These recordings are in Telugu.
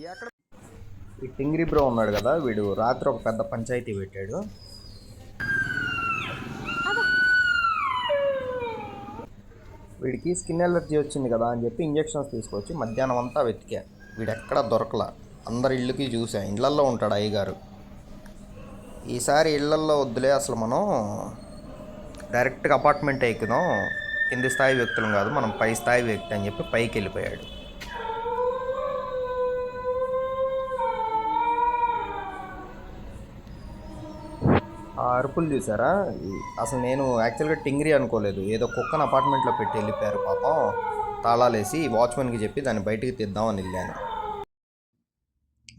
ఎక్కడ ఈ టింగిరి బ్రో ఉన్నాడు కదా, వీడు రాత్రి ఒక పెద్ద పంచాయతీ పెట్టాడు. వీడికి స్కిన్ ఎలర్జీ వచ్చింది కదా అని చెప్పి ఇంజెక్షన్స్ తీసుకొచ్చి మధ్యాహ్నం అంతా వెతికా. వీడు ఎక్కడ దొరకలా. అందరి ఇళ్ళకి చూసా, ఇళ్లల్లో ఉంటాడు అయ్యగారు. ఈసారి ఇళ్లల్లో వద్దులే, అసలు మనం డైరెక్ట్గా అపార్ట్మెంట్ ఎక్కుదాం, కింది స్థాయి వ్యక్తులం కాదు మనం పై స్థాయి వ్యక్తి అని చెప్పి పైకి వెళ్ళిపోయాడు. ఆ అరుపులు చూసారా? అసలు నేను యాక్చువల్గా టింగిరి అనుకోలేదు, ఏదో కుక్కను అపార్ట్మెంట్లో పెట్టి వెళ్ళిపోయారు పాపం. తాళాలేసి వాచ్మెన్కి చెప్పి దాన్ని బయటికి తీద్దామని వెళ్ళాను.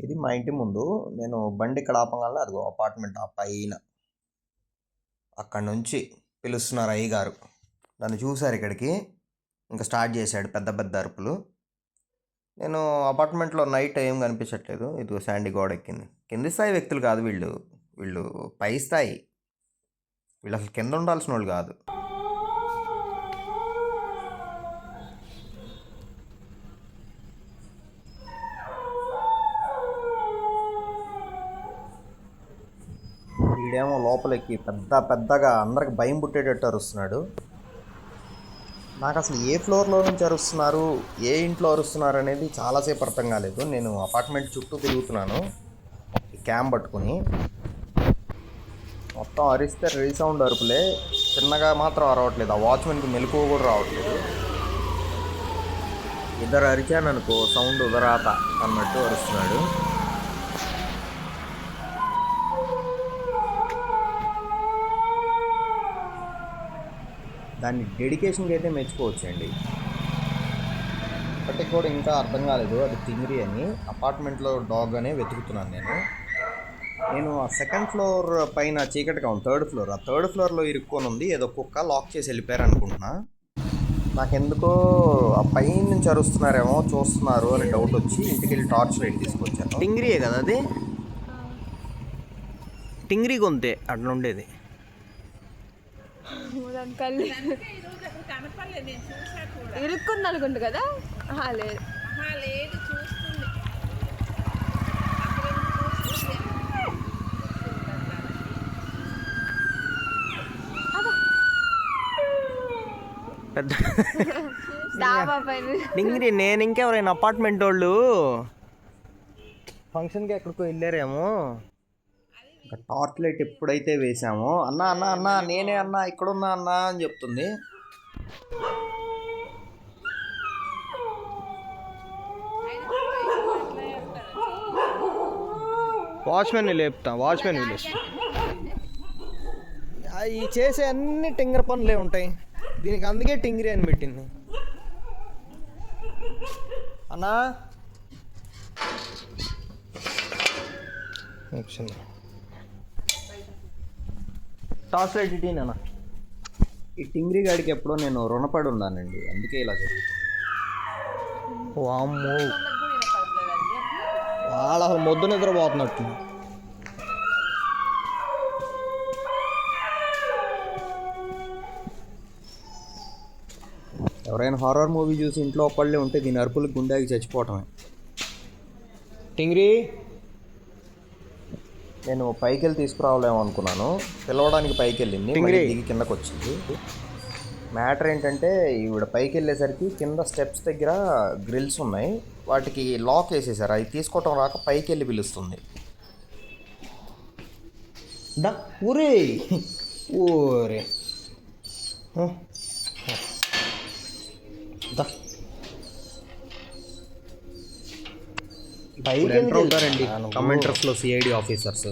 ఇది మా ఇంటి ముందు. నేను బండి ఇక్కడ ఆపగానే అదిగో అపార్ట్మెంట్ ఆ పైన, అక్కడి నుంచి పిలుస్తున్నారు అయ్యగారు. నన్ను చూశారు ఇక్కడికి, ఇంకా స్టార్ట్ చేశాడు పెద్ద పెద్ద అరుపులు. నేను అపార్ట్మెంట్లో నైట్ ఏం కనిపించట్లేదు. ఇదిగో శాండీ గోడ ఎక్కింది. కింది స్థాయి వ్యక్తులు కాదు వీళ్ళు, వీళ్ళు పై స్థాయి. వీళ్ళు అసలు కింద ఉండాల్సిన వాళ్ళు కాదు. వీడేమో లోపలికి పెద్దగా అందరికి భయం పుట్టేటట్టు అరుస్తున్నాడు. నాకు అసలు ఏ ఫ్లోర్లో నుంచి అరుస్తున్నారు, ఏ ఇంట్లో అరుస్తున్నారు అనేది చాలాసేపు అర్థం కాలేదు. నేను అపార్ట్మెంట్ చుట్టూ తిరుగుతున్నాను ఈ క్యామ్ పట్టుకుని. మొత్తం అరిస్తే రీసౌండ్ అరుపులే, చిన్నగా మాత్రం అరవట్లేదు. ఆ వాచ్మెన్కి మెలకువ కూడా రావట్లేదు. ఇద్దరు అరిచాను అనుకో, సౌండ్ ఉదరాత అన్నట్టు అరుస్తున్నాడు. దాన్ని డెడికేషన్కి అయితే మెచ్చుకోవచ్చండి. ఇప్పటికి కూడా ఇంకా అర్థం కాలేదు అది టింగిరి అని. అపార్ట్మెంట్లో డాగ్ అనే వెతుకుతున్నాను నేను ఆ సెకండ్ ఫ్లోర్ పైన చీకటిగా ఉంది, థర్డ్ ఫ్లోర్. ఆ థర్డ్ ఫ్లోర్లో ఇరుక్కొని ఉంది, ఏదో కుక్క లాక్ చేసి వెళ్ళిపోయారు అనుకుంటున్నా. నాకెందుకో ఆ పై నుంచి అరుస్తున్నారేమో, చూస్తున్నారు అని డౌట్ వచ్చి ఇంటికి వెళ్ళి టార్చ్ లైట్ తీసుకొచ్చాను. టింగిరియే కదా అది, టింగిరి గొంతే అట్లా ఉండేది. ఇరుక్కుంది అనుకుంటు కదా, లేదు చూస్తుంది. పెద్ద డింగిరి. నేను ఇంకెవరైనా అపార్ట్మెంట్ వాళ్ళు ఫంక్షన్కి ఎక్కడికో వెళ్ళారేమో. ఇంకా టార్చ్ లైట్ ఎప్పుడైతే వేసామో, అన్నా అన్నా అన్నా నేనే అన్నా ఇక్కడున్నా అన్నా అని చెప్తుంది. వాచ్మెన్ లేపుతా, వాచ్మెన్ పిలుస్తా. ఈ చేసే అన్ని టింగర్ పనులే ఉంటాయి దీనికి, అందుకే టింగిరి అని పెట్టింది. అన్నా టార్చ్ లైట్ ఇటీనా. ఈ టింగిరి గాడికి ఎప్పుడో నేను రుణపడి ఉన్నానండి, అందుకే ఇలా జరుగుతుంది. వామ్మో, వాళ్ళ అసలు మొద్దు నిద్రపోతున్నట్టు. ఎవరైనా హారర్ మూవీ చూసి ఇంట్లో ఒక్కళ్ళే ఉంటే దీని అరుపులకు గుండెకి చచ్చిపోవటమే. టింగిరి, నేను పైకి వెళ్ళి తీసుకురావలేము అనుకున్నాను, పిలవడానికి పైకి వెళ్ళింది, దిగి కిందకు వచ్చింది. మ్యాటర్ ఏంటంటే ఈవిడ పైకి వెళ్ళేసరికి కింద స్టెప్స్ దగ్గర గ్రిల్స్ ఉన్నాయి, వాటికి లాక్ వేసేసారు. అవి తీసుకోవటం రాక పైకి వెళ్ళి పిలుస్తుంది. ఊరే ఊరే ఉంటారండి కమెంటర్స్లో సిఐడి ఆఫీసర్స్,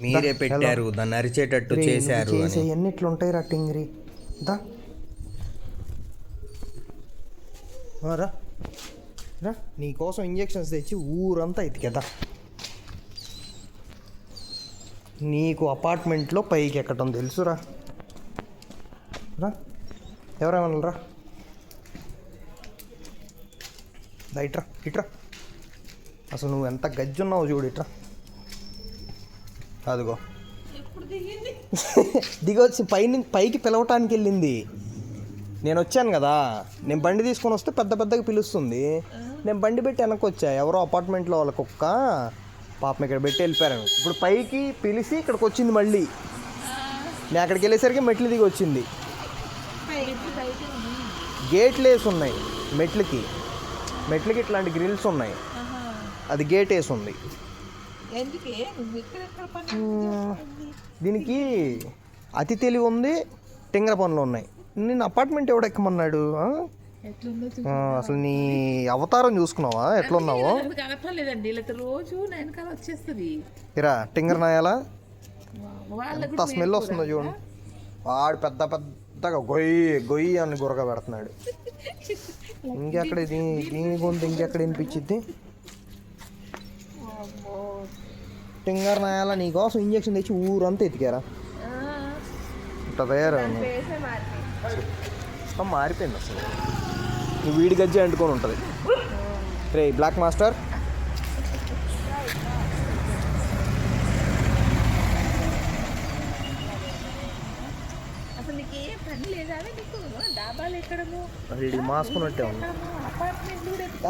మీరే పెట్టారు దాన్ని అరిచేటట్టు చేశారు అన్ని ఇట్లుంటాయి. రా టింగిరి దా రా రా, నీకోసం ఇంజెక్షన్స్ తెచ్చి ఊరంతా ఎతికేదా. నీకు అపార్ట్మెంట్లో పైకి ఎక్కటం తెలుసురా. రా, ఎవరేమన్నా రా, ఇట్రా ఇట్రా. అసలు నువ్వు ఎంత గజ్జున్నావు చూడు, ఇట్రా. అదిగో దిగొచ్చి పైకి పిలవటానికి వెళ్ళింది. నేను వచ్చాను కదా, నేను బండి తీసుకొని వస్తే పెద్దగా పిలుస్తుంది. నేను బండి పెట్టి వెనక్కి వచ్చా, ఎవరో అపార్ట్మెంట్లో వాళ్ళ కుక్క పాపం ఇక్కడ పెట్టి వెళ్ళిపోయాను. ఇప్పుడు పైకి పిలిచి ఇక్కడికి వచ్చింది మళ్ళీ. నేను అక్కడికి వెళ్ళేసరికి మెట్లు దిగి వచ్చింది. గేట్లు వేసి ఉన్నాయి మెట్లకి ఇట్లాంటి గ్రిల్స్ ఉన్నాయి, అది గేట్ వేసి ఉంది. దీనికి అతి తెలివి ఉంది, టింగర పనులు ఉన్నాయి. నేను అపార్ట్మెంట్ ఎవడు ఎక్కమన్నాడు? అసలు నీ అవతారం చూసుకున్నావా ఎట్లున్నావో? కనపలేదండి రోజు వెనకాల వచ్చేస్తుంది. ఇరా టింగర్ నాయాలా ఎంత స్మెల్ వస్తుందో చూడండి. వాడు పెద్దగా గొయ్యి అని గురక పెడుతున్నాడు. ఇంకెక్కడ దీని గొంతు ఇంకెక్కడ వినిపించిద్ది? టింగర్ నాయాలా నీకోసం ఇంజక్షన్ తెచ్చి ఊరంతా ఎతికారా? ఇట్లా తయారైంది, మారిపోయింది అసలు. నువ్వు వీడి గజ్జి అంటుకొని ఉంటుంది. రే బ్లాక్ మాస్టర్, అసలు నీకు ఏ పని లేదా? నీకు డాబాలు ఎక్కడము వీడి మాసుకున్నట్టే ఉంది.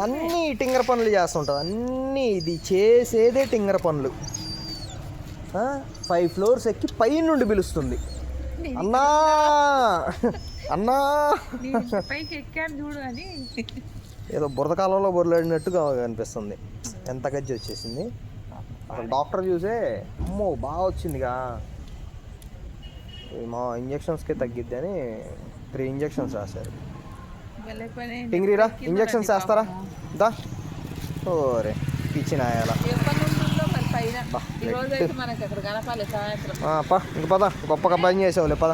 అన్నీ టింగర్ పనులు చేస్తుంటుంది, అన్నీ ఇది చేసేదే టింగర్ పనులు. 5 floors ఎక్కి పై నుండి పిలుస్తుంది, అన్నా అన్నా. పైకి ఎక్కాను చూడు అని ఏదో బురద కాలంలో బొరలాడినట్టుగా అనిపిస్తుంది. ఎంత గజ్జి వచ్చేసింది అసలు. డాక్టర్ చూసే అమ్మో బాగా వచ్చిందిగా, మా ఇంజక్షన్స్కే తగ్గిద్ది అని 3 injections రాశారు. టింగ్రీరా ఇంజక్షన్స్ వేస్తారా? దా ఓరే ఇచ్చిన ఇంక పద, గొప్పగా పని చేసావులే పద.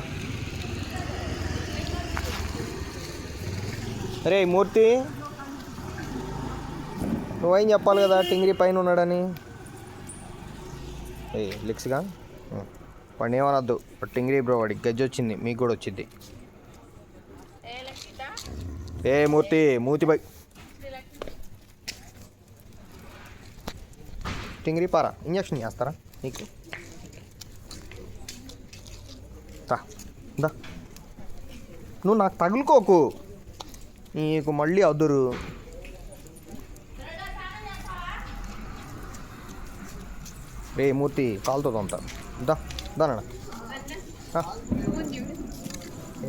రే మూర్తి, నువ్వేం చెప్పాలి కదా టింగ్రీ పైన ఉన్నాడని. లిక్స్గా వాడిని ఏమనొద్దు, టింగ్రీ బ్రో వాడికి గజ్జి వచ్చింది, మీకు కూడా వచ్చింది. మూర్తి మూతి బై టింగ్రీ పారా ఇంజక్షన్ చేస్తారా నీకు? దా నువ్వు నాకు తగులుకోకు, నీకు మళ్ళీ అదురు. రే మూర్తి కాలుతో అంత దానా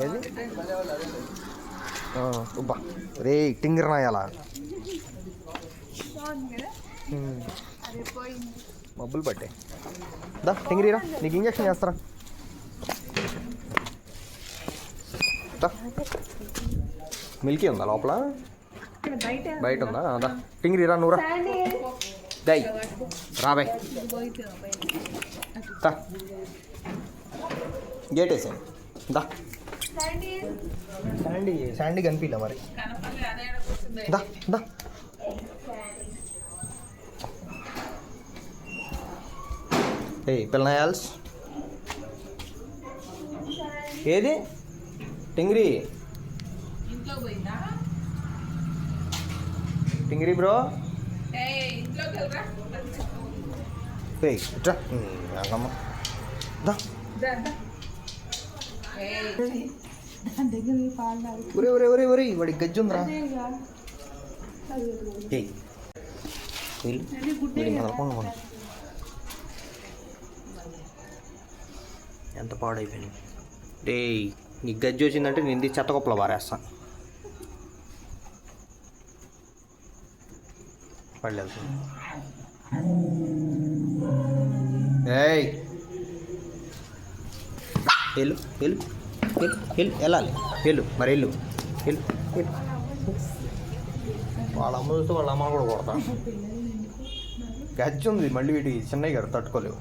ఏది ఉబ్బా రే టింగర్ నాయాలా మబ్బులు పట్టే. దా టింగిరీరా నీకు ఇంజక్షన్ చేస్తారా? మిల్కీ ఉందా లోపల? బయట ఉందా? దా టింగిరీరా నువ్వురా, దై రాబాయ్. దా గేట్ వేసాను. దా శాండీ కనిపించలే మరి. దా దా పిల్లనాయాల్స్ ఏది టింగిరీ? టింగిరీ బ్రో ఇట్రా దా. ఒరే వాడి గజ్జి ఉందిరా. ఎంత పాడైపోయింది. డే నీ గజ్జి వచ్చిందంటే నింది చెత్తగొప్పలో పారేస్తా. పడలేదు. వెళ్ళు వెళ్ళాలి, వెళ్ళు మరి వెళ్ళు. వాళ్ళ అమ్మ చూస్తే వాళ్ళ అమ్మ కూడా కొడతా. గజ్జి ఉంది మళ్ళీ వీటికి చిన్నవి గారు తట్టుకోలేవు.